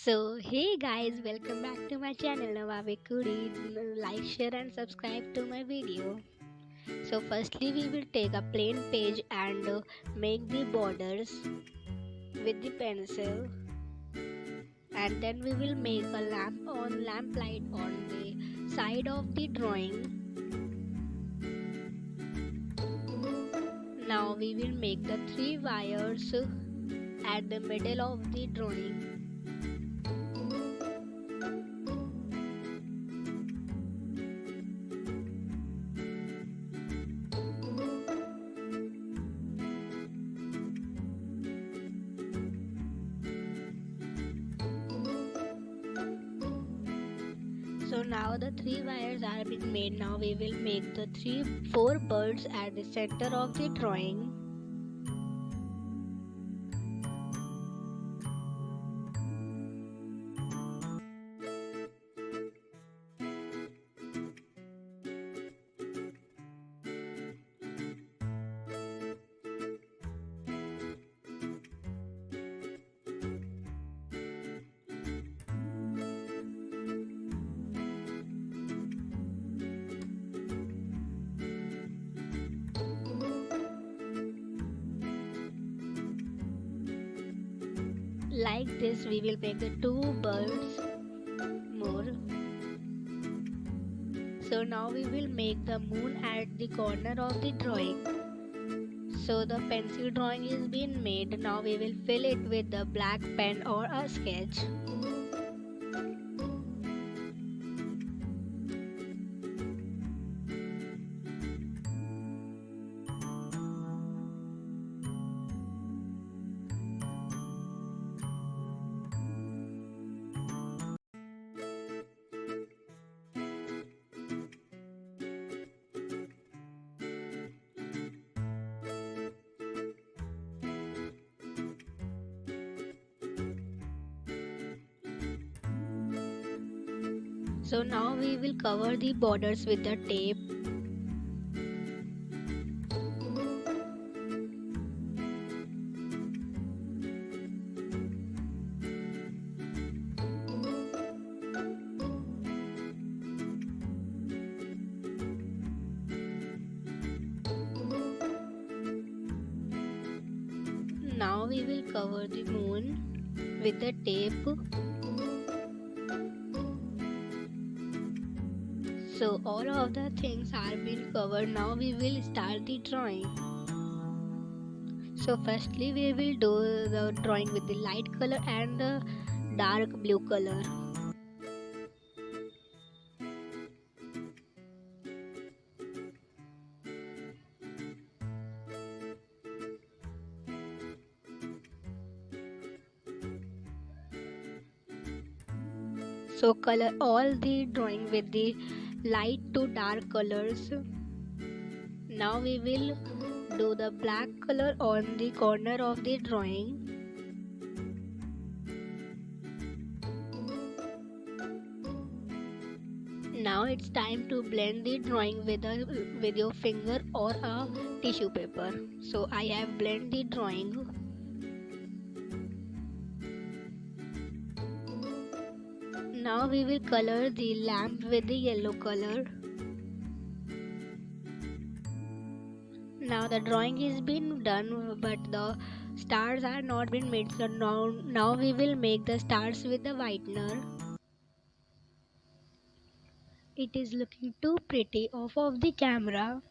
Hey guys, welcome back to my channel Nawabin Kudi. Like, share, and subscribe to my video. Firstly, we will take a plain page and make the borders with the pencil, and then we will make a lamp light on the side of the drawing. Now we will make the three wires at the middle of the drawing. So now the three wires are been made. Now we will make the four birds at the center of the drawing. Like this we will make the two birds more. So now we will make the moon at the corner of the drawing. So the pencil drawing is being made. Now we will fill it with the black pen or a sketch. So now we will cover the borders with the tape. Now we will cover the moon with the tape. So all of the things are been covered. Now we will start the drawing. So firstly we will do the drawing with the light color and the dark blue color. So color all the drawing with the light to dark colors. Now we will do the black color on the corner of the drawing. Now it's time to blend the drawing with your finger or a tissue paper. So I have blended the drawing. Now we will color the lamp with the yellow color. Now the drawing is been done, but the stars are not been made. So now we will make the stars with the whitener. It is looking too pretty off of the camera.